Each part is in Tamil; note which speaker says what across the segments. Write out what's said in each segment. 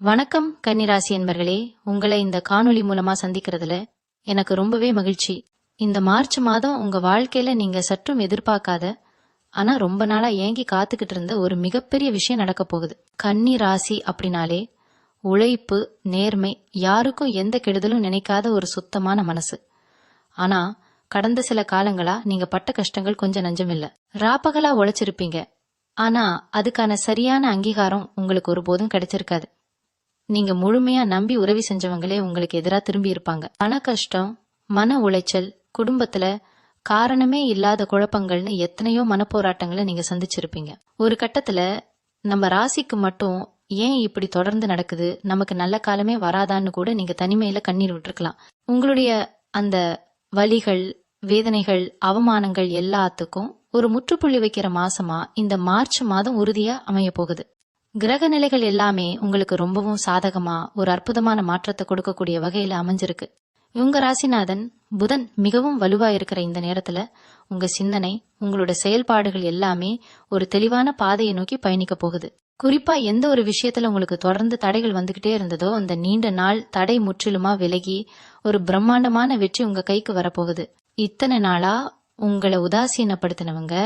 Speaker 1: வணக்கம் கன்னிராசி என்பர்களே, உங்களை இந்த காணொளி மூலமா சந்திக்கிறதுல எனக்கு ரொம்பவே மகிழ்ச்சி. இந்த மார்ச் மாதம் உங்க வாழ்க்கையில நீங்க சற்றும் எதிர்பார்க்காத, ஆனா ரொம்ப நாளா ஏங்கி காத்துக்கிட்டு இருந்த ஒரு மிகப்பெரிய விஷயம் நடக்க போகுது. கன்னி ராசி அப்படின்னாலே உழைப்பு, நேர்மை, யாருக்கும் எந்த கெடுதலும் நினைக்காத ஒரு சுத்தமான மனசு. ஆனா கடந்த சில காலங்களா நீங்க பட்ட கஷ்டங்கள் கொஞ்சம் நஞ்சம் இல்ல. ராப்பகலா உழைச்சிருப்பீங்க, ஆனா அதுக்கான சரியான அங்கீகாரம் உங்களுக்கு ஒருபோதும் கிடைச்சிருக்காது. நீங்க முழுமையா நம்பி உதவி செஞ்சவங்களே உங்களுக்கு எதிரா திரும்பி இருப்பாங்க. பண கஷ்டம், மன உளைச்சல், குடும்பத்துல காரணமே இல்லாத குழப்பங்கள்னு எத்தனையோ மனப்போராட்டங்களை நீங்க சந்திச்சிருப்பீங்க. ஒரு கட்டத்துல நம்ம ராசிக்கு மட்டும் ஏன் இப்படி தொடர்ந்து நடக்குது, நமக்கு நல்ல காலமே வராதான்னு கூட நீங்க தனிமையில கண்ணீர் விட்டுருக்கலாம். உங்களுடைய அந்த வலிகள், வேதனைகள், அவமானங்கள் எல்லாத்துக்கும் ஒரு முற்றுப்புள்ளி வைக்கிற மாசமா இந்த மார்ச் மாதம் உறுதியா அமைய போகுது. கிரக நிலைகள் எல்லாமே உங்களுக்கு ரொம்பவும் சாதகமா ஒரு அற்புதமான மாற்றத்தை கொடுக்கக்கூடிய வகையில அமைஞ்சிருக்கு. உங்க ராசிநாதன் புதன் மிகவும் வலுவா இருக்கிற இந்த நேரத்துல உங்க சிந்தனை, உங்களோட செயல்பாடுகள் எல்லாமே ஒரு தெளிவான பாதையை நோக்கி பயணிக்க போகுது. குறிப்பா எந்த ஒரு விஷயத்துல உங்களுக்கு தொடர்ந்து தடைகள் வந்துகிட்டே இருந்ததோ அந்த நீண்ட நாள் தடை முற்றிலுமா விலகி ஒரு பிரம்மாண்டமான வெற்றி உங்க கைக்கு வரப்போகுது. இத்தனை நாளா உங்களை உதாசீனப்படுத்தினவங்க,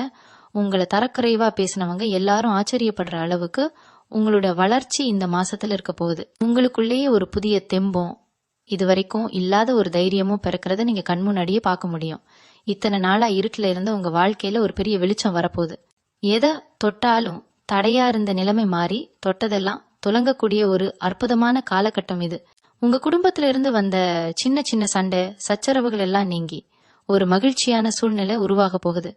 Speaker 1: உங்களை தரக்குறைவா பேசினவங்க எல்லாரும் ஆச்சரியப்படுற அளவுக்கு உங்களோட வளர்ச்சி இந்த மாசத்துல இருக்க போகுது. உங்களுக்குள்ளேயே ஒரு புதிய தெம்பும், இதுவரைக்கும் இல்லாத ஒரு தைரியமும் பிறக்கிறத நீங்க கண்முன்னாடியே பார்க்க முடியும். இத்தனை நாளா இருட்டுல இருந்த உங்க வாழ்க்கையில ஒரு பெரிய வெளிச்சம் வரப்போகுது. எதை தொட்டாலும் தடையா இருந்த நிலைமை மாறி தொட்டதெல்லாம் துலங்கக்கூடிய ஒரு அற்புதமான காலகட்டம் இது. உங்க குடும்பத்தில இருந்து வந்த சின்ன சின்ன சண்டை, சச்சரவுகள் எல்லாம் நீங்கி ஒரு மகிழ்ச்சியான சூழ்நிலை உருவாக போகுது.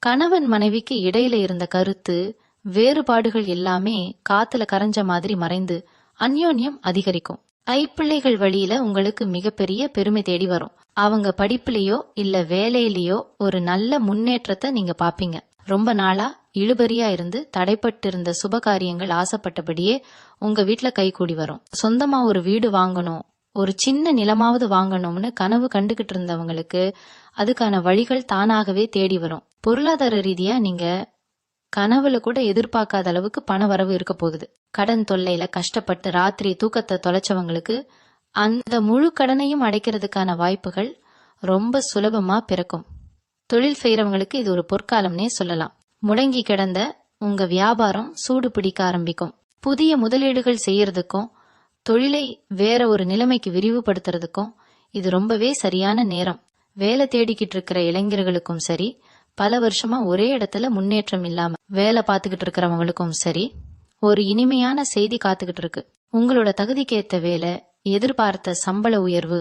Speaker 1: கணவன் மனைவிக்கு இடையில இருந்த கருத்து வேறுபாடுகள் எல்லாமே காத்துல கரைஞ்ச மாதிரி மறைந்து அந்யோன்யம் அதிகரிக்கும். கைப்பிள்ளைகள் வழியில உங்களுக்கு மிகப்பெரிய பெருமை தேடி வரும். அவங்க படிப்புலயோ இல்ல வேலையிலயோ ஒரு நல்ல முன்னேற்றத்தை நீங்க பாப்பீங்க. ரொம்ப நாளா இழுபறியா இருந்து தடைப்பட்டு இருந்த சுப காரியங்கள் ஆசைப்பட்டபடியே உங்க வீட்டுல கைகூடி வரும். சொந்தமா ஒரு வீடு வாங்கணும், ஒரு சின்ன நிலமாவது வாங்கணும்னு கனவு கண்டுகிட்டு இருந்தவங்களுக்கு அதுக்கான வழிகள் தானாகவே தேடி வரும். பொருளாதார ரீதியா நீங்க கனவுல கூட எதிர்பார்க்காத அளவுக்கு பண வரவு இருக்க போகுது. கடன் தொல்லையில கஷ்டப்பட்டு ராத்திரி தூக்கத்தை தொலைச்சவங்களுக்கு அந்த முழு கடனையும் அடைக்கிறதுக்கான வாய்ப்புகள் ரொம்ப சுலபமா பிறக்கும். தொழில் செய்யறவங்களுக்கு இது ஒரு பொற்காலம்னே சொல்லலாம். முடங்கி கிடந்த உங்க வியாபாரம் சூடு பிடிக்க ஆரம்பிக்கும். புதிய முதலீடுகள் செய்யறதுக்கும் தொழிலை வேற ஒரு நிலைமைக்கு விரிவுபடுத்துறதுக்கும் இது ரொம்பவே சரியான நேரம். வேலை தேடிக்கிட்டு இருக்கிற இளைஞர்களுக்கும் சரி, பல வருஷமா ஒரே இடத்துல முன்னேற்றம் இல்லாம வேலை பார்த்துக்கிட்டு இருக்கிறவங்களுக்கும் சரி, ஒரு இனிமையான செய்தி காத்துக்கிட்டு இருக்கு. உங்களோட தகுதிக்கேத்த வேலை, எதிர்பார்த்த சம்பள உயர்வு,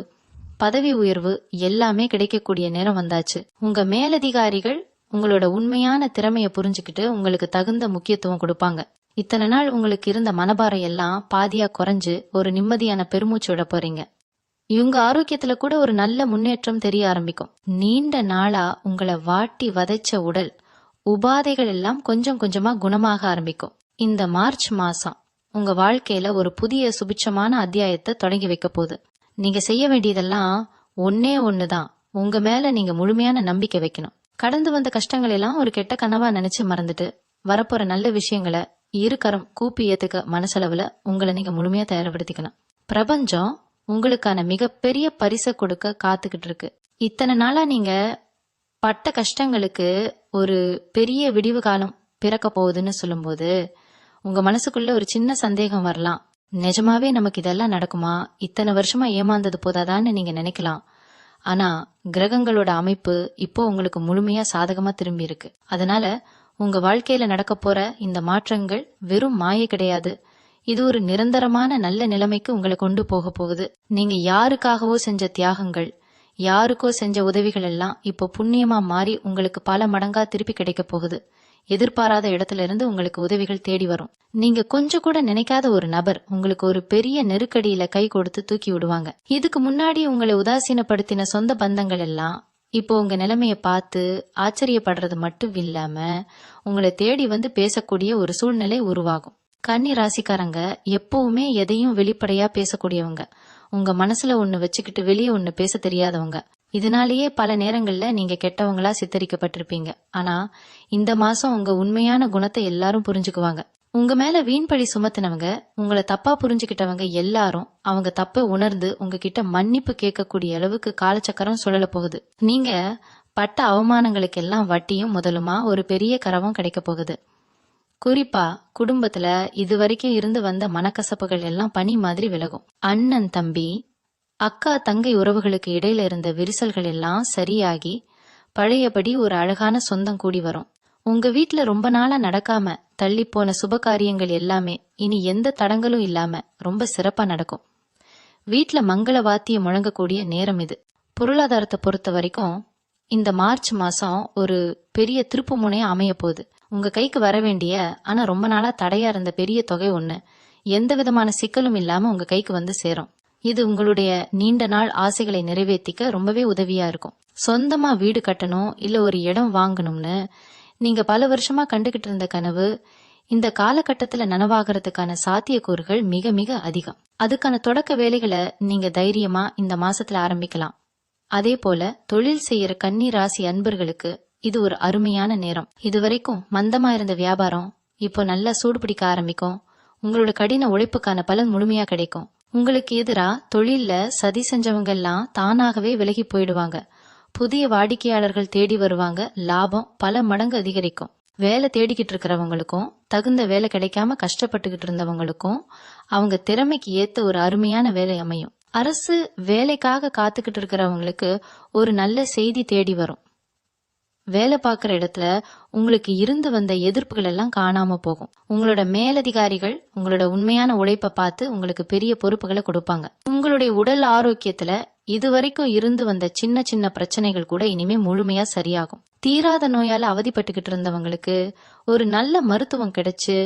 Speaker 1: பதவி உயர்வு எல்லாமே கிடைக்கக்கூடிய நேரம் வந்தாச்சு. உங்க மேலதிகாரிகள் உங்களோட உண்மையான திறமைய புரிஞ்சுக்கிட்டு உங்களுக்கு தகுந்த முக்கியத்துவம் கொடுப்பாங்க. இத்தனை நாள் உங்களுக்கு இருந்த மனபாரம் எல்லாம் பாதியா குறைஞ்சு ஒரு நிம்மதியான பெருமூச்சு விட போறீங்க. இவங்க ஆரோக்கியத்துல கூட ஒரு நல்ல முன்னேற்றம் தெரிய ஆரம்பிக்கும். நீண்ட நாளா உங்களை வாட்டி வதைச்ச உடல் உபாதைகள் எல்லாம் கொஞ்சம் கொஞ்சமா குணமாக ஆரம்பிக்கும். இந்த மார்ச் மாசம் உங்க வாழ்க்கையில ஒரு புதிய சுபிட்சமான அத்தியாயத்தை தொடங்கி வைக்க போகுது. நீங்க செய்ய வேண்டியதெல்லாம் ஒன்னே ஒண்ணுதான். உங்க மேல நீங்க முழுமையான நம்பிக்கை வைக்கணும். கடந்து வந்த கஷ்டங்கள் எல்லாம் ஒரு கெட்ட கனவா நினைச்சு மறந்துட்டு வரப்போற நல்ல விஷயங்களை இருக்கரம் கூப்பி ஏத்துக்க மனசளவுல உங்களை நீங்க முழுமையா தயார்படுத்திக்கணும். பிரபஞ்சம் உங்களுக்கான மிகப்பெரிய பரிசை கொடுக்க காத்துக்கிட்டு இருக்கு. இத்தனை நாளா நீங்க பட்ட கஷ்டங்களுக்கு ஒரு பெரிய விடிவு காலம் பிறக்க போகுதுன்னு சொல்லும்போது உங்க மனசுக்குள்ள ஒரு சின்ன சந்தேகம் வரலாம். நிஜமாவே நமக்கு இதெல்லாம் நடக்குமா, இத்தனை வருஷமா ஏமாந்தது போதாதான்னு நீங்க நினைக்கலாம். ஆனா கிரகங்களோட அமைப்பு இப்போ உங்களுக்கு முழுமையா சாதகமா திரும்பி இருக்கு. அதனால உங்க வாழ்க்கையில நடக்க போற இந்த மாற்றங்கள் வெறும் மாயை கிடையாது. இது ஒரு நிரந்தரமான நல்ல நிலைமைக்கு உங்களை கொண்டு போக போகுது. நீங்க யாருக்காகவோ செஞ்ச தியாகங்கள், யாருக்கோ செஞ்ச உதவிகள் எல்லாம் இப்போ புண்ணியமா மாறி உங்களுக்கு பல மடங்கா திருப்பி கிடைக்க போகுது. எதிர்பாராத இடத்துல இருந்து உங்களுக்கு உதவிகள் தேடி வரும். நீங்க கொஞ்சம் கூட நினைக்காத ஒரு நபர் உங்களுக்கு ஒரு பெரிய நெருக்கடியில கை கொடுத்து தூக்கி விடுவாங்க. இதுக்கு முன்னாடி உங்களை உதாசீனப்படுத்தின சொந்த பந்தங்கள் எல்லாம் இப்போ உங்க நிலைமைய பார்த்து ஆச்சரியப்படுறது மட்டும் இல்லாம உங்களை தேடி வந்து பேசக்கூடிய ஒரு சூழ்நிலை உருவாகும். கன்னி ராசிக்காரங்க எப்பவுமே எதையும் வெளிப்படையா பேசக்கூடியவங்க. உங்க மனசுல ஒண்ணு வச்சுக்கிட்டு வெளியே ஒண்ணு பேச தெரியாதவங்க. இதனாலேயே பல நேரங்கள்ல நீங்க கெட்டவங்களா சித்தரிக்கப்பட்டிருப்பீங்க. ஆனா இந்த மாசம் உங்க உண்மையான குணத்தை எல்லாரும் புரிஞ்சுக்குவாங்க. உங்க மேல வீண் பழி சுமத்தினவங்க, உங்களை தப்பா புரிஞ்சுக்கிட்டவங்க எல்லாரும் அவங்க தப்பை உணர்ந்து உங்ககிட்ட மன்னிப்பு கேட்கக்கூடிய அளவுக்கு காலச்சக்கரம் சுழல போகுது. நீங்க பட்ட அவமானங்களுக்கெல்லாம் வட்டியும் முதலுமா ஒரு பெரிய கரவும் கிடைக்க போகுது. குறிப்பா குடும்பத்துல இதுவரைக்கும் இருந்து வந்த மனக்கசப்புகள் எல்லாம் பனி மாதிரி விலகும். அண்ணன் தம்பி, அக்கா தங்கை உறவுகளுக்கு இடையில இருந்த விரிசல்கள் எல்லாம் சரியாகி பழையபடி ஒரு அழகான சொந்தம் கூடி வரும். உங்க வீட்ல ரொம்ப நாளா நடக்காம தள்ளி போன சுப காரியங்கள் எல்லாமே இனி எந்த தடங்களும் இல்லாம ரொம்ப சிறப்பா நடக்கும். வீட்ல மங்கள வாத்தியம் முழங்கக்கூடிய நேரம் இது. பொருளாதாரத்தை பொறுத்த வரைக்கும் இந்த மார்ச் மாசம் ஒரு பெரிய திருப்பு முனையா அமைய போகுது. உங்க கைக்கு வர வேண்டிய ஆனா ரொம்ப நாளா தடையா இருந்த பெரிய தொகை ஒண்ணு எந்த விதமான சிக்கலும் இல்லாம உங்க கைக்கு வந்து சேரும். இது உங்களுடைய நீண்ட நாள் ஆசைகளை நிறைவேற்றிக்க ரொம்பவே உதவியா இருக்கும். சொந்தமா வீடு கட்டணும் இல்ல ஒரு இடம் வாங்கணும்னு நீங்க பல வருஷமா கண்டுகிட்டு இருந்த கனவு இந்த காலகட்டத்துல நனவாகிறதுக்கான சாத்தியக்கூறுகள் மிக மிக அதிகம். அதுக்கான தொடக்க வேலைகளை நீங்க தைரியமா இந்த மாசத்துல ஆரம்பிக்கலாம். அதே போல தொழில் செய்யற கன்னி ராசி அன்பர்களுக்கு இது ஒரு அருமையான நேரம். இதுவரைக்கும் மந்தமா இருந்த வியாபாரம் இப்போ நல்லா சூடு பிடிக்க ஆரம்பிக்கும். உங்களோட கடின உழைப்புக்கான பலன் முழுமையா கிடைக்கும். உங்களுக்கு எதிரா தொழில்ல சதி செஞ்சவங்க எல்லாம் தானாகவே விலகி போயிடுவாங்க. புதிய வாடிக்கையாளர்கள் தேடி வருவாங்க. லாபம் பல மடங்கு அதிகரிக்கும். வேலை தேடிக்கிட்டு இருக்கிறவங்களுக்கும் தகுந்த வேலை கிடைக்காம கஷ்டப்பட்டுக்கிட்டு இருந்தவங்களுக்கும் அவங்க திறமைக்கு ஏத்த ஒரு அருமையான வேலை அமையும். அரசு வேலைக்காக காத்துக்கிட்டு இருக்கிறவங்களுக்கு ஒரு நல்ல செய்தி தேடி வரும். வேலை பார்க்குற இடத்துல உங்களுக்கு இருந்து வந்த எதிர்ப்புகள் எல்லாம் காணாம போகும். உங்களோட மேலதிகாரிகள் உங்களோட உண்மையான உழைப்பை பார்த்து உங்களுக்கு பெரிய பொறுப்புகளை கொடுப்பாங்க. உங்களுடைய உடல் ஆரோக்கியத்துல இதுவரைக்கும் இருந்து வந்த சின்ன சின்ன பிரச்சனைகள் கூட இனிமே முழுமையா சரியாகும். தீராத நோயால அவதிப்பட்டுக்கிட்டு இருந்தவங்களுக்கு ஒரு நல்ல மருத்துவம் கிடைச்சு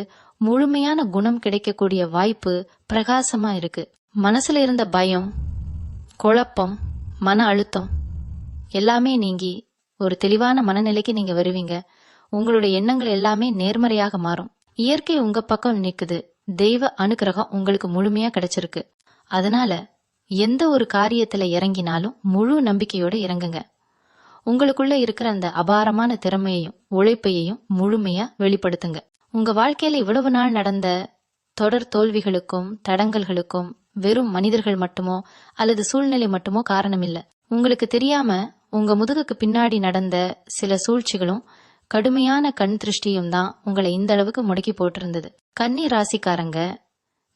Speaker 1: முழுமையான குணம் கிடைக்கக்கூடிய வாய்ப்பு பிரகாசமா இருக்கு. மனசுல இருந்த பயம், குழப்பம், மன அழுத்தம் எல்லாமே நீங்கி ஒரு தெளிவான மனநிலைக்கு நீங்க வருவீங்க. உங்களுடைய எண்ணங்கள் எல்லாமே நேர்மறையாக மாறும். இயற்கை உங்க பக்கம் நிக்குது. தெய்வ அனுகிரகம் உங்களுக்கு முழுமையா கிடைச்சிருக்கு. அதனால எந்த ஒரு காரியத்துல இறங்கினாலும் முழு நம்பிக்கையோட இறங்குங்க. உங்களுக்குள்ள இருக்கிற அந்த அபாரமான திறமையையும் உழைப்பையையும் முழுமையா வெளிப்படுத்துங்க. உங்க வாழ்க்கையில இவ்வளவு நாள் நடந்த தொடர் தோல்விகளுக்கும் தடங்கல்களுக்கும் வெறும் மனிதர்கள் மட்டுமோ அல்லது சூழ்நிலை மட்டுமோ காரணம் இல்ல. உங்களுக்கு தெரியாம உங்க முதுகுக்கு பின்னாடி நடந்த சில சூழ்ச்சிகளும் கடுமையான கண் திருஷ்டியும் தான் உங்களை இந்த அளவுக்கு முடக்கி போட்டிருந்தது. கன்னி ராசிக்காரங்க,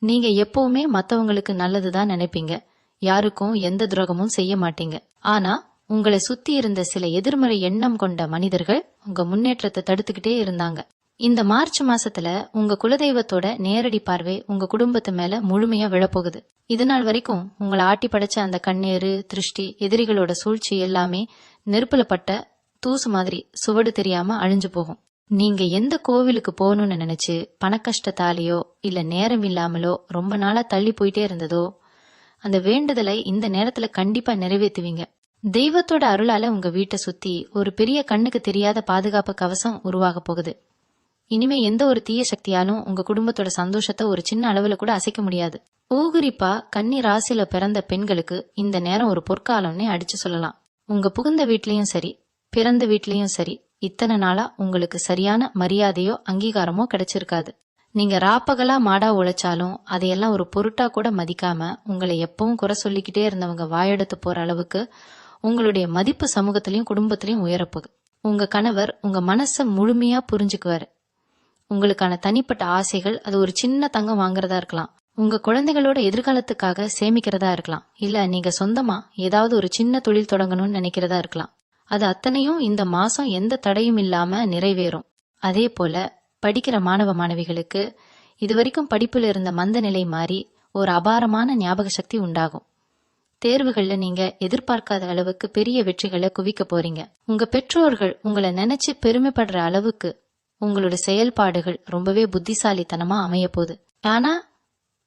Speaker 1: நீங்க எப்பவுமே மத்தவங்களுக்கு நல்லதுதான் நினைப்பீங்க. யாருக்கும் எந்த துரோகமும் செய்ய மாட்டீங்க. ஆனா உங்களை சுத்தி இருந்த சில எதிர்மறை எண்ணம் கொண்ட மனிதர்கள் உங்க முன்னேற்றத்தை தடுத்துக்கிட்டே இருந்தாங்க. இந்த மார்ச் மாசத்துல உங்க குலதெய்வத்தோட நேரடி பார்வை உங்க குடும்பத்து மேல முழுமையா விழப்போகுது. இது நாள் வரைக்கும் உங்களை ஆட்டி படைச்ச அந்த கண்ணீரு, திருஷ்டி, எதிரிகளோட சூழ்ச்சி எல்லாமே நெருப்புல பட்ட தூசு மாதிரி சுவடு தெரியாம அழிஞ்சு போகும். நீங்க எந்த கோவிலுக்கு போகணும்னு நினைச்சு பணக்கஷ்டத்தாலேயோ இல்ல நேரம் இல்லாமலோ ரொம்ப நாளா தள்ளி போயிட்டே இருந்ததோ அந்த வேண்டுதலை இந்த நேரத்துல கண்டிப்பா நிறைவேற்றுவீங்க. தெய்வத்தோட அருளால உங்க வீட்டை சுத்தி ஒரு பெரிய கண்ணுக்கு தெரியாத பாதுகாப்பு கவசம் உருவாக போகுது. இனிமே எந்த ஒரு தீய சக்தியாலும் உங்க குடும்பத்தோட சந்தோஷத்தை ஒரு சின்ன அளவுல கூட அசைக்க முடியாது. ஊகுரிப்பா கன்னி ராசியில பிறந்த பெண்களுக்கு இந்த நேரம் ஒரு பொற்காலம்னே அடிச்சு சொல்லலாம். உங்க புகுந்த வீட்லயும் சரி பிறந்த வீட்லயும் சரி இத்தனை நாளா உங்களுக்கு சரியான மரியாதையோ அங்கீகாரமோ கிடைச்சிருக்காது. நீங்க ராப்பகலா மாடா உழைச்சாலும் அதையெல்லாம் ஒரு பொருட்டா கூட மதிக்காம உங்களை எப்பவும் குறை சொல்லிக்கிட்டே இருந்தவங்க வாயெடுத்து போற அளவுக்கு உங்களுடைய மதிப்பு சமூகத்திலயும் குடும்பத்திலயும் உயரப்போகுது. உங்க கணவர் உங்க மனச முழுமையா புரிஞ்சுக்குவாரு. உங்களுக்கான தனிப்பட்ட ஆசைகள் அது ஒரு சின்ன தங்கம் வாங்குறதா இருக்கலாம், உங்க குழந்தைகளோட எதிர்காலத்துக்காக சேமிக்கிறதா இருக்கலாம், இல்ல நீங்க சொந்தமா ஏதாவது ஒரு சின்ன தொழில் தொடங்கணும்னு நினைக்கிறதா இருக்கலாம். அது அத்தனையும் இந்த மாசம் எந்த தடையும் இல்லாம நிறைவேறும். அதே போல படிக்கிற மாணவ மாணவிகளுக்கு இதுவரைக்கும் படிப்புல இருந்த மந்த நிலை மாறி ஒரு அபாரமான ஞாபக சக்தி உண்டாகும். தேர்வுகள்ல நீங்க எதிர்பார்க்காத அளவுக்கு பெரிய வெற்றிகளை குவிக்க போறீங்க. உங்க பெற்றோர்கள் உங்களை நினைச்சு பெருமைப்படுற அளவுக்கு உங்களோட செயல்பாடுகள் ரொம்பவே புத்திசாலித்தனமா அமைய போகுது. ஆனா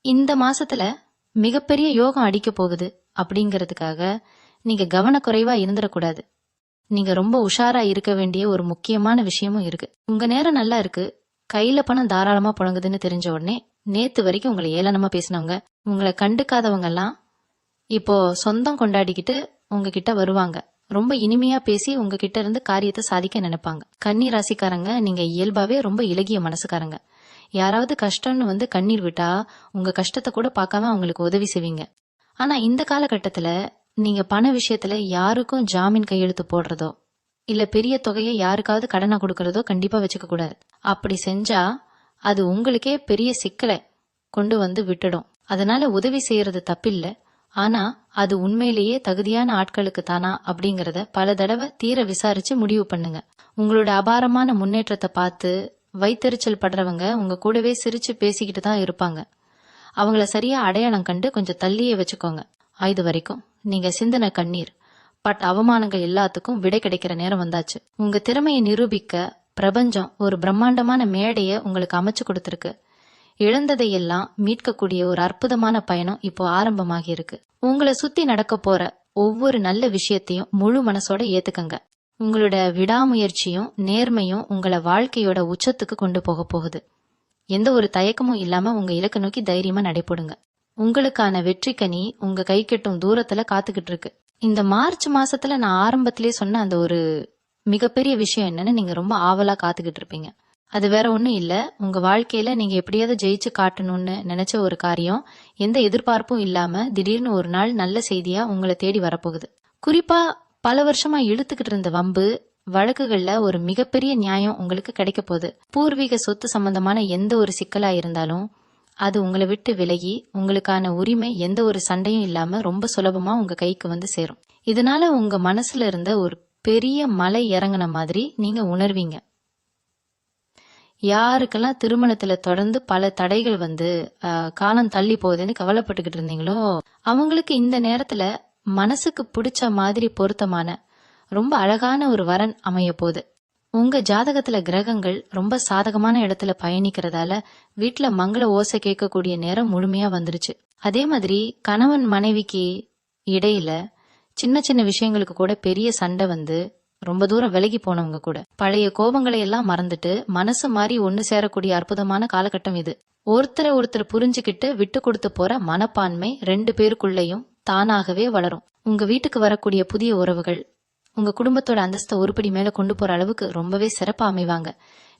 Speaker 1: இந்த மாசத்துல மிகப்பெரிய யோகம் அடிக்க போகுது அப்படிங்கறதுக்காக நீங்க கவனக்குறைவா இருந்துடக்கூடாது. நீங்க ரொம்ப உஷாரா இருக்க வேண்டிய ஒரு முக்கியமான விஷயமும் இருக்கு. உங்க நேரம் நல்லா இருக்கு, கையில பணம் தாராளமா புழங்குதுன்னு தெரிஞ்ச உடனே நேத்து வரைக்கும் உங்களை ஏளனமா பேசினவங்க, உங்களை கண்டுக்காதவங்க எல்லாம் இப்போ சொந்தம் கொண்டாடிக்கிட்டு உங்ககிட்ட வருவாங்க. ரொம்ப இனிமையா பேசி உங்ககிட்ட இருந்து காரியத்தை சாதிக்க நினைப்பாங்க. கன்னி ராசிக்காரங்க, நீங்க இயல்பாவே ரொம்ப இலகிய மனசுக்காரங்க. யாராவது கஷ்டம்னு வந்து கண்ணீர் விட்டா உங்க கஷ்டத்தை கூட பார்க்காம அவங்களுக்கு உதவி செய்வீங்க. ஆனா இந்த காலகட்டத்துல நீங்க பண விஷயத்துல யாருக்கும் ஜாமீன் கையெழுத்து போடுறதோ இல்ல பெரிய தொகையை யாருக்காவது கடனா கொடுக்கறதோ கண்டிப்பா வச்சுக்க கூடாது. அப்படி செஞ்சா அது உங்களுக்கே பெரிய சிக்கலை கொண்டு வந்து விட்டுடும். அதனால உதவி செய்யறது தப்பில்ல. ஆனா அது உண்மையிலேயே தகுதியான ஆட்களுக்கு தானா அப்படிங்கறத பல தடவை தீர விசாரிச்சு முடிவு பண்ணுங்க. உங்களோட அபாரமான முன்னேற்றத்தை பார்த்து வைத்தறிச்சல் படுறவங்க உங்க கூடவே சிரிச்சு பேசிக்கிட்டு தான் இருப்பாங்க. அவங்கள சரியா அடையாளம் கண்டு கொஞ்சம் தள்ளியே வச்சுக்கோங்க. இது வரைக்கும் நீங்க சிந்தின கண்ணீர் பட் அவமானங்கள் எல்லாத்துக்கும் விடை கிடைக்கிற நேரம் வந்தாச்சு. உங்க திறமையை நிரூபிக்க பிரபஞ்சம் ஒரு பிரம்மாண்டமான மேடைய உங்களுக்கு அமைச்சு கொடுத்திருக்கு. இழந்ததையெல்லாம் மீட்கக்கூடிய ஒரு அற்புதமான பயணம் இப்போ ஆரம்பமாகி இருக்கு. உங்களை சுத்தி நடக்க போற ஒவ்வொரு நல்ல விஷயத்தையும் முழு மனசோட ஏத்துக்கங்க. உங்களோட விடாமுயற்சியும் நேர்மையும் உங்களை வாழ்க்கையோட உச்சத்துக்கு கொண்டு போக போகுது. எந்த ஒரு தயக்கமும் இல்லாம உங்க இலக்கை நோக்கி தைரியமா நடைபோடுங்க. உங்களுக்கான வெற்றி கனி உங்க கை கட்டும் தூரத்துல காத்துக்கிட்டு இருக்கு. இந்த மார்ச் மாசத்துல நான் ஆரம்பத்திலே சொன்ன அந்த ஒரு மிகப்பெரிய விஷயம் என்னன்னு நீங்க ரொம்ப ஆவலா காத்துக்கிட்டு இருப்பீங்க. அது வேற ஒண்ணும் இல்ல, உங்க வாழ்க்கையில நீங்க எப்படியாவது ஜெயிச்சு காட்டணும்னு நினைச்ச ஒரு காரியம் எந்த எதிர்பார்ப்பும் இல்லாம திடீர்னு ஒரு நாள் நல்ல செய்தியா உங்களை தேடி வரப்போகுது. குறிப்பா பல வருஷமா இழுத்துக்கிட்டு இருந்த வம்பு வழக்குகள்ல ஒரு மிகப்பெரிய நியாயம் உங்களுக்கு கிடைக்க போகுது. பூர்வீக சொத்து சம்பந்தமான எந்த ஒரு சிக்கலா இருந்தாலும் அது உங்களை விட்டு விலகி உங்களுக்கான உரிமை எந்த ஒரு சண்டையும் இல்லாம ரொம்ப சுலபமா உங்க கைக்கு வந்து சேரும். இதனால உங்க மனசுல இருந்த ஒரு பெரிய மலை இறங்கின மாதிரி நீங்க உணர்வீங்க. யாருக்கெல்லாம் திருமணத்துல தொடர்ந்து பல தடைகள் வந்து காலம் தள்ளி போகுதுன்னு கவலைப்பட்டுக்கிட்டு இருந்தீங்களோ அவங்களுக்கு இந்த நேரத்துல மனசுக்கு பிடிச்ச மாதிரி பொருத்தமான ரொம்ப அழகான ஒரு வரன் அமைய போகுது. உங்க ஜாதகத்துல கிரகங்கள் ரொம்ப சாதகமான இடத்துல பயணிக்கிறதால வீட்டுல மங்கள ஓசை கேட்கக்கூடிய நேரம் முழுமையா வந்துருச்சு. அதே மாதிரி கணவன் மனைவிக்கு இடையில சின்ன சின்ன விஷயங்களுக்கு கூட பெரிய சண்டை வந்து ரொம்ப தூரம் விலகி போனவங்க கூட பழைய கோபங்களை எல்லாம் மறந்துட்டு மனசு மாறி ஒண்ணு சேரக்கூடிய அற்புதமான காலகட்டம் இது. ஒருத்தரை புரிஞ்சுக்கிட்டு விட்டு கொடுத்து போற மனப்பான்மை 2 பேருக்குள்ளேயும் தானாகவே வளரும். உங்க வீட்டுக்கு வரக்கூடிய புதிய உறவுகள் உங்க குடும்பத்தோட அந்தஸ்தை ஒருபடி மேல கொண்டு போற அளவுக்கு ரொம்பவே சிறப்பா அமைவாங்க.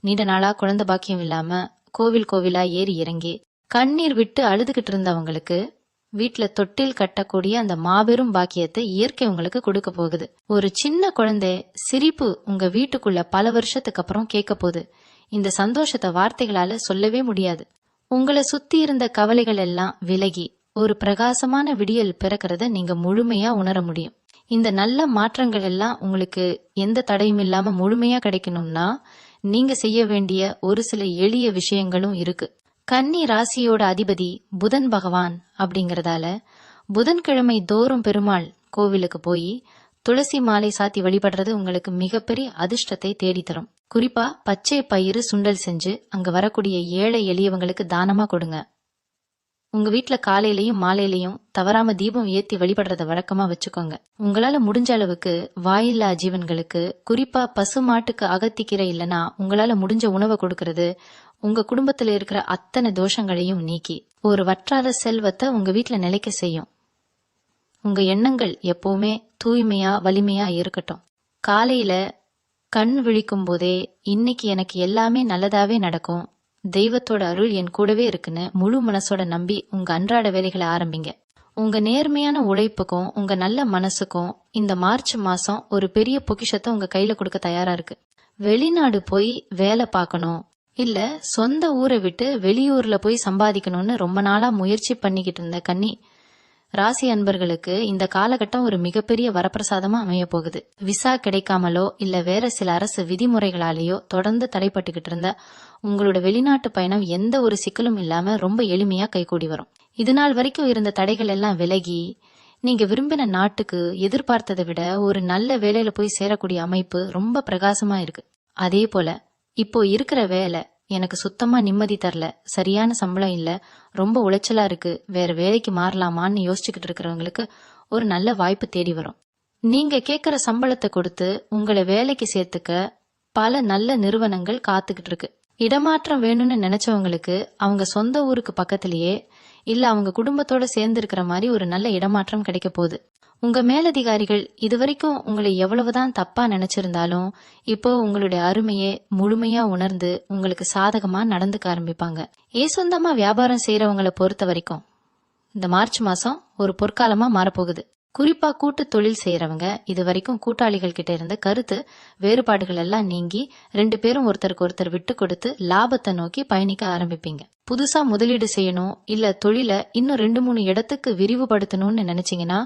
Speaker 1: நீண்ட நாளா குழந்தை பாக்கியம் இல்லாம கோவிலா ஏறி இறங்கி கண்ணீர் விட்டு அழுதுகிட்டு இருந்தவங்களுக்கு வீட்டுல தொட்டில் கட்டக்கூடிய அந்த மாபெரும் பாக்கியத்தை இயற்கை உங்களுக்கு கொடுக்க போகுது. ஒரு சின்ன குழந்தை சிரிப்பு உங்க வீட்டுக்குள்ள பல வருஷத்துக்கு அப்புறம் கேட்க போகுது. இந்த சந்தோஷத்தை வார்த்தைகளால சொல்லவே முடியாது. உங்களை சுத்தி இருந்த கவலைகள் எல்லாம் விலகி ஒரு பிரகாசமான விடியல் பிறக்கிறத நீங்க முழுமையா உணர முடியும். இந்த நல்ல மாற்றங்கள் எல்லாம் உங்களுக்கு எந்த தடையும் இல்லாம முழுமையா கிடைக்கணும்னா நீங்க செய்ய வேண்டிய ஒரு சில எளிய விஷயங்களும் இருக்கு. கன்னி ராசியோட அதிபதி புதன் பகவான் அப்படிங்கறதால புதன்கிழமை தோறும் பெருமாள் கோவிலுக்கு போய் துளசி மாலை சாத்தி வழிபடுறது உங்களுக்கு மிகப்பெரிய அதிர்ஷ்டத்தை தேடித்தரும். குறிப்பா பச்சை பயிறு சுண்டல் செஞ்சு அங்க வரக்கூடிய ஏழை எளியவங்களுக்கு தானமா கொடுங்க. உங்க வீட்டுல காலையிலயும் மாலையிலயும் தவறாம தீபம் ஏத்தி வழிபடுறத வழக்கமா வச்சுக்கோங்க. உங்களால முடிஞ்ச அளவுக்கு வாயில்லா ஜீவன்களுக்கு குறிப்பா பசு மாட்டுக்கு அகத்திக்கீரை இல்லைன்னா உங்களால முடிஞ்ச உணவை கொடுக்கறது உங்க குடும்பத்துல இருக்கிற அத்தனை தோஷங்களையும் நீக்கி ஒரு வற்றாத செல்வத்தை உங்க வீட்டுல நிலைக்க செய்யும். உங்க எண்ணங்கள் எப்பவுமே தூய்மையா வலிமையா இருக்கட்டும். காலையில கண் விழிக்கும் போதே இன்னைக்கு எனக்கு எல்லாமே நல்லதாவே நடக்கும், தெய்வத்தோட அருள் என் கூடவே இருக்குன்னு முழு மனசோட நம்பி உங்க அன்றாட வேலைகளை ஆரம்பிங்க. உங்க நேர்மையான உழைப்புக்கும் உங்க நல்ல மனசுக்கும் இந்த மார்ச் மாசம் ஒரு பெரிய பொக்கிஷத்தை உங்க கையில கொடுக்க தயாரா இருக்கு. வெளிநாடு போய் வேலை பார்க்கணும் இல்ல சொந்த ஊரை விட்டு வெளியூர்ல போய் சம்பாதிக்கணும்னு ரொம்ப நாளா முயற்சி பண்ணிக்கிட்டு இருந்த கன்னி ராசி அன்பர்களுக்கு இந்த காலகட்டம் ஒரு மிகப்பெரிய வரப்பிரசாதமா அமைய போகுது. விசா கிடைக்காமலோ இல்ல வேற சில அரசு விதிமுறைகளாலேயோ தொடர்ந்து தடைப்பட்டுக்கிட்டு இருந்த உங்களோட வெளிநாட்டு பயணம் எந்த ஒரு சிக்கலும் இல்லாம ரொம்ப எளிமையா கைகூடி வரும். இது நாள் வரைக்கும் இருந்த தடைகள் எல்லாம் விலகி நீங்க விரும்பின நாட்டுக்கு எதிர்பார்த்ததை விட ஒரு நல்ல வேலையில போய் சேரக்கூடிய அமைப்பு ரொம்ப பிரகாசமா இருக்கு. அதே போல இப்போ இருக்கிற வேலை எனக்கு சுத்தமா நிம்மதி தரல, சரியான சம்பளம் இல்ல, ரொம்ப உளைச்சலா இருக்கு, வேற வேலைக்கு மாறலாமான்னு யோசிச்சுக்கிட்டு இருக்கிறவங்களுக்கு ஒரு நல்ல வாய்ப்பு தேடி வரும். நீங்க கேட்கிற சம்பளத்தை கொடுத்து உங்களை வேலைக்கு சேர்த்துக்க பல நல்ல நிறுவனங்கள் காத்துக்கிட்டு இருக்கு. இடமாற்றம் வேணும்னு நினைச்சவங்களுக்கு அவங்க சொந்த ஊருக்கு பக்கத்திலேயே இல்ல அவங்க குடும்பத்தோட சேர்ந்து இருக்கிற மாதிரி ஒரு நல்ல இடமாற்றம் கிடைக்க போகுது. உங்க மேலதிகாரிகள் இதுவரைக்கும் உங்களை எவ்வளவுதான் தப்பா நினைச்சிருந்தாலும் இப்போ உங்களுடைய அருமையை முழுமையா உணர்ந்து உங்களுக்கு சாதகமா நடந்துக்க ஆரம்பிப்பாங்க. சொந்தமா வியாபாரம் செய்யறவங்களை பொறுத்த வரைக்கும் இந்த மார்ச் மாசம் ஒரு பொற்காலமா மாறப்போகுது. குறிப்பா கூட்டு தொழில் செய்யறவங்க இது வரைக்கும் கூட்டாளிகள் கிட்ட இருந்த கருத்து வேறுபாடுகள் எல்லாம் நீங்கி 2 பேரும் ஒருத்தருக்கு ஒருத்தர் விட்டு கொடுத்து லாபத்தை நோக்கி பயணிக்க ஆரம்பிப்பீங்க. புதுசா முதலீடு செய்யணும் இல்ல தொழிலை இன்னும் 2-3 இடத்துக்கு விரிவுபடுத்தணும்னு நினைச்சீங்கன்னா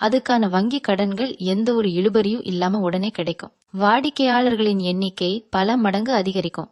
Speaker 1: அதுக்கான வங்கி கடன்கள் எந்த ஒரு இழுபறியும் இல்லாம உடனே கிடைக்கும். வாடிக்கையாளர்களின் எண்ணிக்கை பல மடங்கு அதிகரிக்கும்.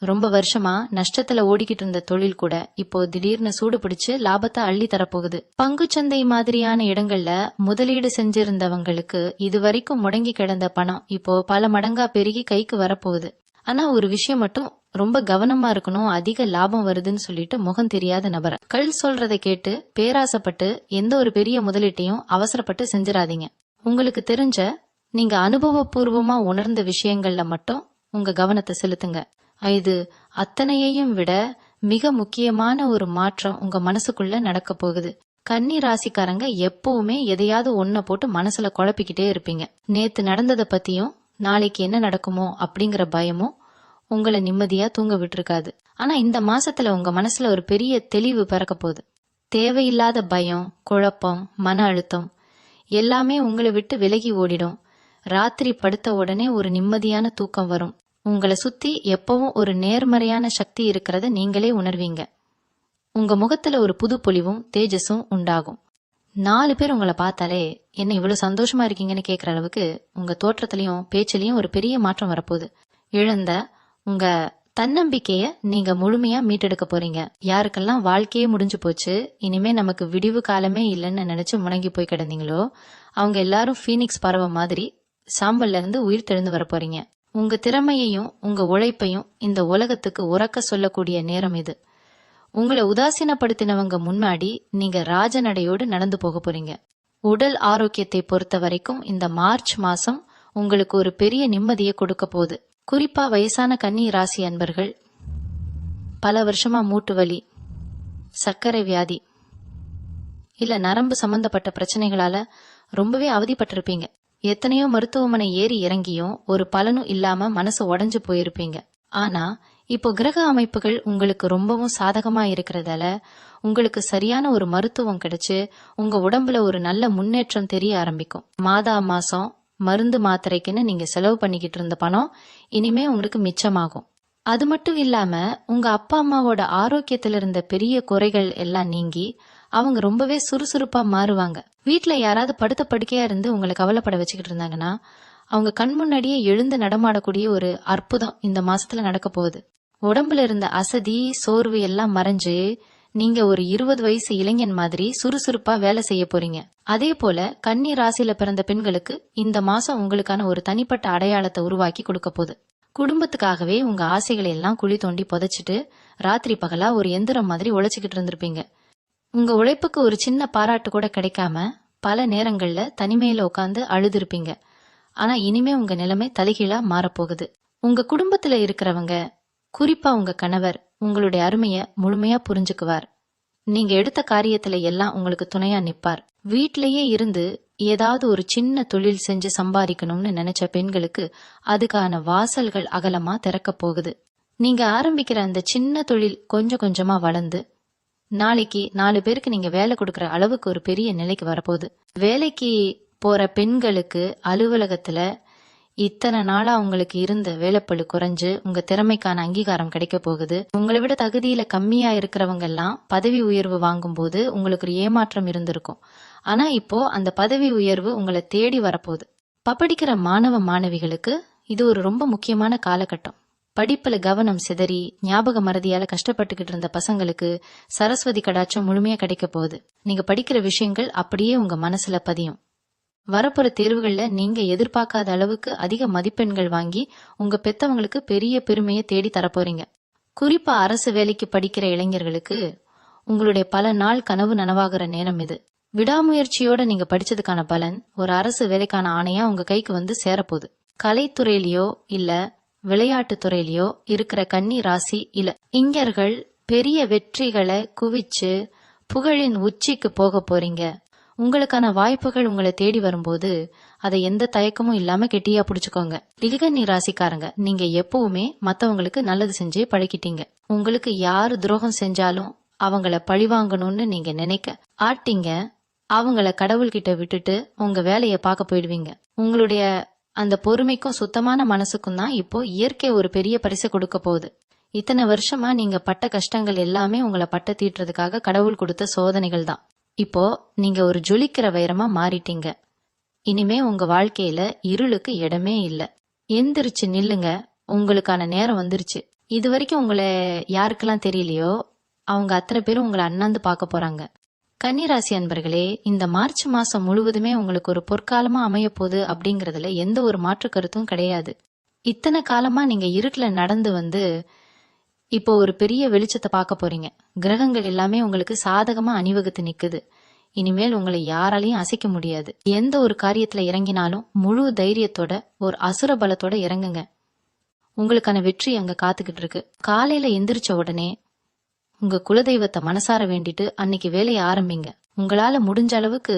Speaker 1: ரொம்ப வருஷமா நஷ்டத்துல ஓடிக்கிட்டு இருந்த தொழில் கூட இப்போ திடீர்னு சூடு பிடிச்சு லாபத்தை அள்ளி தரப்போகுது. பங்குச்சந்தை மாதிரியான இடங்கள்ல முதலீடு செஞ்சிருந்தவங்களுக்கு இதுவரைக்கும் முடங்கி கிடந்த பணம் இப்போ பல மடங்கா பெருகி கைக்கு வரப்போகுது. ஆனா ஒரு விஷயம் மட்டும் ரொம்ப கவனமா இருக்கணும். அதிக லாபம் வருதுன்னு சொல்லிட்டு முகம் தெரியாத நபரை கள் சொல்றதை கேட்டு பேராசப்பட்டு எந்த ஒரு பெரிய முதலீட்டையும் அவசரப்பட்டு செஞ்சிடாதீங்க. உங்களுக்கு தெரிஞ்ச நீங்க அனுபவபூர்வமா உணர்ந்த விஷயங்கள்ல மட்டும் உங்க கவனத்தை செலுத்துங்க. இது அத்தனையையும் விட மிக முக்கியமான ஒரு மாற்றம் உங்க மனசுக்குள்ள நடக்க போகுது. கன்னி ராசிக்காரங்க எப்பவுமே எதையாவது ஒன்ன போட்டு மனசுல குழப்பிக்கிட்டே இருப்பீங்க. நேத்து நடந்ததை பத்தியும் நாளைக்கு என்ன நடக்குமோ அப்படிங்கிற பயமும் உங்களை நிம்மதியா தூங்க விட்டுருக்காது. ஆனா இந்த மாசத்துல உங்க மனசுல ஒரு பெரிய தெளிவு பிறக்க போகுது. தேவையில்லாத பயம், குழப்பம், மன அழுத்தம் எல்லாமே உங்களை விட்டு விலகி ஓடிடும். ராத்திரி படுத்த உடனே ஒரு நிம்மதியான தூக்கம் வரும். உங்களை சுத்தி எப்பவும் ஒரு நேர்மறையான சக்தி இருக்கிறத நீங்களே உணர்வீங்க. உங்க முகத்துல ஒரு புது பொலிவும் தேஜஸும் உண்டாகும். 4 பேர் உங்களை பார்த்தாலே என்ன இவ்வளவு சந்தோஷமா இருக்கீங்கன்னு கேக்குற அளவுக்கு உங்க தோற்றத்திலையும் பேச்சிலையும் ஒரு பெரிய மாற்றம் வரப்போகுது. இழந்த உங்க தன்னம்பிக்கைய நீங்க முழுமையா மீட்டெடுக்க போறீங்க. யாருக்கெல்லாம் வாழ்க்கையே முடிஞ்சு போச்சு, இனிமே நமக்கு விடிவு காலமே இல்லைன்னு நினைச்சு முடங்கி போய் கிடந்தீங்களோ அவங்க எல்லாரும் பீனிக்ஸ் பறவை மாதிரி சாம்பல்ல இருந்து உயிர் தெழுந்து வர போறீங்க. உங்க திறமையையும் உங்க உழைப்பையும் இந்த உலகத்துக்கு உறக்க சொல்லக்கூடிய நேரம் இது. உங்களை உதாசீனப்படுத்தினவங்க முன்னாடி நீங்க ராஜநடையோடு நடந்து போக போறீங்க. உடல் ஆரோக்கியத்தை பொறுத்த வரைக்கும் இந்த மார்ச் மாசம் உங்களுக்கு ஒரு பெரிய நிம்மதியை கொடுக்க போகுது. குறிப்பா வயசான கன்னி ராசி அன்பர்கள் பல வருஷமா மூட்டு வலி, சர்க்கரை வியாதி இல்ல நரம்பு சம்பந்தப்பட்ட பிரச்சனைகளால ரொம்பவே அவதிப்பட்டிருப்பீங்க. எத்தனையோ மருத்துவமனை ஏறி இறங்கியும் ஒரு பலனும் இல்லாம மனசு உடைஞ்சு போயிருப்பீங்க. ஆனா இப்போ கிரக அமைப்புகள் உங்களுக்கு ரொம்பவும் சாதகமா இருக்கிறதால உங்களுக்கு சரியான ஒரு மருத்துவம் கிடைச்சு உங்க உடம்புல ஒரு நல்ல முன்னேற்றம் தெரிய ஆரம்பிக்கும். மாசம் மருந்து மாத்திரைக்குன்னு நீங்க செலவு பண்ணிக்கிட்டு இருந்த பணம் இனிமே உங்களுக்கு மிச்சமாகும். அது மட்டும் இல்லாம உங்க அப்பா அம்மாவோட ஆரோக்கியத்துல இருந்த பெரிய குறைகள் எல்லாம் நீங்கி அவங்க ரொம்பவே சுறுசுறுப்பா மாறுவாங்க. வீட்டுல யாராவது படுத்த படுக்கையா இருந்து உங்களை கவலைப்பட வச்சுக்கிட்டு இருந்தாங்கன்னா அவங்க கண் முன்னாடியே எழுந்து நடமாடக்கூடிய ஒரு அற்புதம் இந்த மாசத்துல நடக்க போகுது. உடம்புல இருந்த அசதி, சோர்வு எல்லாம் மறைஞ்சு நீங்க ஒரு 20 வயசு இளைஞன் மாதிரி சுறுசுறுப்பா வேலை செய்ய போறீங்க. அதே போல கன்னி ராசியில பிறந்த பெண்களுக்கு இந்த மாசம் உங்களுக்கான ஒரு தனிப்பட்ட அடையாளத்தை உருவாக்கி கொடுக்க போகுது. குடும்பத்துக்காகவே உங்க ஆசைகளை எல்லாம் குழி தோண்டி புதைச்சிட்டு ராத்திரி பகலா ஒரு எந்திரம் மாதிரி உழைச்சிக்கிட்டு இருந்திருப்பீங்க. உங்க உழைப்புக்கு ஒரு சின்ன பாராட்டு கூட கிடைக்காம பல நேரங்கள்ல தனிமையில உட்காந்து அழுதுருப்பீங்க. ஆனா இனிமே உங்க நிலைமை தலைகீழா மாறப்போகுது. உங்க குடும்பத்துல இருக்கிறவங்க, குறிப்பா உங்க கணவர் உங்களுடைய அருமைய முழுமையா புரிஞ்சுக்குவார். நீங்க எடுத்த காரியத்துல எல்லாம் உங்களுக்கு துணையா நிப்பார். வீட்டிலேயே இருந்து ஏதாவது ஒரு சின்ன தொழில் செஞ்சு சம்பாதிக்கணும்னு நினைச்ச பெண்களுக்கு அதுக்கான வாசல்கள் அகலமா திறக்க போகுது. நீங்க ஆரம்பிக்கிற அந்த சின்ன தொழில் கொஞ்சம் கொஞ்சமா வளர்ந்து நாளைக்கு 4 பேருக்கு நீங்க வேலை கொடுக்கற அளவுக்கு ஒரு பெரிய நிலைக்கு வரப்போகுது. வேலைக்கு போற பெண்களுக்கு அலுவலகத்துல இத்தனை நாளா உங்களுக்கு இருந்த வேலைப்பளு குறைஞ்சு உங்க திறமைக்கான அங்கீகாரம் கிடைக்க போகுது. உங்களை விட தகுதியில கம்மியா இருக்கிறவங்க எல்லாம் பதவி உயர்வு வாங்கும் போது உங்களுக்கு ஒரு ஏமாற்றம் இருந்திருக்கும். ஆனா இப்போ அந்த பதவி உயர்வு உங்களை தேடி வரப்போகுது. படிக்கிற மாணவ மாணவிகளுக்கு இது ஒரு ரொம்ப முக்கியமான காலகட்டம். படிப்புல கவனம் சிதறி ஞாபக மறதியால கஷ்டப்பட்டுக்கிட்டு இருந்த பசங்களுக்கு சரஸ்வதி கடாட்சம் முழுமையா கிடைக்க போகுது. நீங்க படிக்கிற விஷயங்கள் அப்படியே உங்க மனசுல பதியும். வரப்போற தேர்வுகள்ல நீங்க எதிர்பார்க்காத அளவுக்கு அதிக மதிப்பெண்கள் வாங்கி உங்க பெத்தவங்களுக்கு பெரிய பெருமையை தேடி தரப்போறீங்க. குறிப்பா அரசு வேலைக்கு படிக்கிற இளைஞர்களுக்கு உங்களுடைய பல நாள் கனவு நனவாகிற நேரம் இது. விடாமுயற்சியோட நீங்க படிச்சதுக்கான பலன் ஒரு அரசு வேலைக்கான ஆணையா உங்க கைக்கு வந்து சேரப்போகுது. கலைத்துறையிலயோ இல்ல விளையாட்டு துறையிலயோ இருக்கிற கன்னி ராசி இளைஞர்கள் பெரிய வெற்றிகளை குவிச்சு புகழின் உச்சிக்கு போக போறீங்க. உங்களுக்கான வாய்ப்புகள் உங்களை தேடி வரும்போது அதை எந்த தயக்கமும் இல்லாம கெட்டியா புடிச்சுக்கோங்க. ரிகன்னி ராசிக்காரங்க, நீங்க எப்பவுமே மத்தவங்களுக்கு நல்லது செஞ்சே பழகிட்டீங்க. உங்களுக்கு யாரு துரோகம் செஞ்சாலும் அவங்கள பழிவாங்கணும்னு நீங்க நினைக்க ஆட்டீங்க. அவங்கள கடவுள்கிட்ட விட்டுட்டு உங்க வேலையை பார்க்க போயிடுவீங்க. உங்களுடைய அந்த பொறுமைக்கும் சுத்தமான மனசுக்கும் தான் இப்போ இயற்கை ஒரு பெரிய பரிசு கொடுக்க போகுது. இத்தனை வருஷமா நீங்க பட்ட கஷ்டங்கள் எல்லாமே உங்களை பட்ட தீட்டுறதுக்காக கடவுள் கொடுத்த சோதனைகள் தான். இப்போ நீங்க ஒரு ஜொலிக்கிற வைரமா மாறிட்டீங்க. இனிமே உங்க வாழ்க்கையில இருளுக்கு இடமே இல்ல. எந்திரிச்சு நில்லுங்க, உங்களுக்கான நேரம் வந்துருச்சு. இது வரைக்கும் உங்களை யாருக்கெல்லாம் தெரியலையோ அவங்க அத்தனை பேரும் உங்களை அண்ணாந்து பார்க்க போறாங்க. கன்னிராசி அன்பர்களே, இந்த மார்ச் மாசம் முழுவதுமே உங்களுக்கு ஒரு பொற்காலமா அமைய போகுது அப்படிங்கறதுல எந்த ஒரு மாற்று கருத்தும் கிடையாது. இத்தனை காலமா நீங்க இருட்டுல நடந்து வந்து இப்போ ஒரு பெரிய வெளிச்சத்தை பார்க்க போறீங்க. கிரகங்கள் எல்லாமே உங்களுக்கு சாதகமா அணிவகுத்து நிக்குது. இனிமேல் உங்களை யாராலையும் அசைக்க முடியாது. எந்த ஒரு காரியத்துல இறங்கினாலும் முழு தைரியத்தோட ஒரு அசுர பலத்தோட இறங்குங்க. உங்களுக்கான வெற்றி அங்க காத்துக்கிட்டு இருக்கு. காலையில எந்திரிச்ச உடனே உங்க குலதெய்வத்தை மனசார வேண்டிட்டு அன்னைக்கு வேலையை ஆரம்பிங்க. உங்களால முடிஞ்ச அளவுக்கு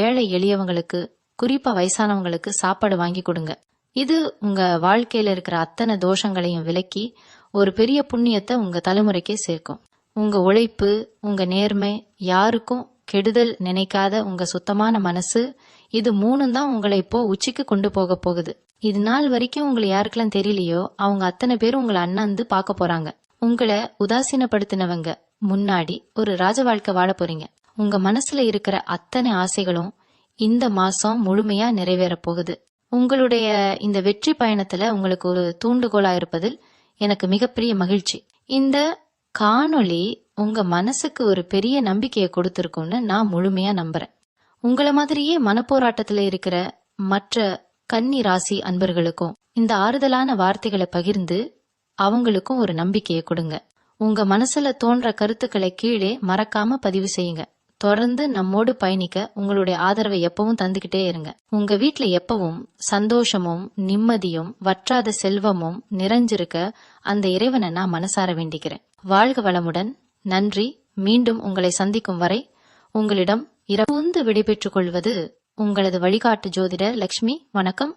Speaker 1: ஏழை எளியவங்களுக்கு, குறிப்பா வயசானவங்களுக்கு சாப்பாடு வாங்கி கொடுங்க. இது உங்க வாழ்க்கையில இருக்கிற அத்தனை தோஷங்களையும் விலக்கி ஒரு பெரிய புண்ணியத்தை உங்க தலைமுறைக்கே சேர்க்கும். உங்க உழைப்பு, உங்க நேர்மை, யாருக்கும் கெடுதல் நினைக்காத உங்க சுத்தமான மனசு, இது மூணும் தான் உங்களை இப்போ உச்சிக்கு கொண்டு போக போகுது. இது நாள் வரைக்கும் உங்களை யாருக்கெல்லாம் தெரியலையோ அவங்க அத்தனை பேரும் உங்களை அண்ணாந்து பார்க்க போறாங்க. உங்களை உதாசீனப்படுத்தினவங்க முன்னாடி ஒரு ராஜ வாழ்க்கை வாழ போறீங்க. உங்க மனசுல இருக்கிற அத்தனை ஆசைகளும் இந்த மாசம் முழுமையா நிறைவேற போகுது. உங்களுடைய இந்த வெற்றி பயணத்துல உங்களுக்கு ஒரு தூண்டுகோலா இருப்பதில் எனக்கு மிகப்பெரிய மகிழ்ச்சி. இந்த காணொளி உங்க மனசுக்கு ஒரு பெரிய நம்பிக்கையை கொடுத்திருக்கும்னு நான் முழுமையா நம்புறேன். உங்களை மாதிரியே மனப்போராட்டத்துல இருக்கிற மற்ற கன்னி ராசி அன்பர்களுக்கும் இந்த ஆறுதலான வார்த்தைகளை பகிர்ந்து அவங்களுக்கும் ஒரு நம்பிக்கையை கொடுங்க. உங்க மனசுல தோன்ற கருத்துக்களை கீழே மறக்காம பதிவு செய்யுங்க. தொடர்ந்து நம்மோடு பயணிக்க உங்களுடைய ஆதரவை எப்பவும் தந்துகிட்டே இருங்க. உங்க வீட்ல எப்பவும் சந்தோஷமும் நிம்மதியும் வற்றாத செல்வமும் நிறைஞ்சிருக்க அந்த இறைவனை நான் மனசார வேண்டிக்கிறேன். வாழ்க வளமுடன். நன்றி. மீண்டும் உங்களை சந்திக்கும் வரை உங்களிடம் இரவு விடைபெற்றுக் கொள்வது உங்களது வழிகாட்டு ஜோதிடர் லக்ஷ்மி. வணக்கம்.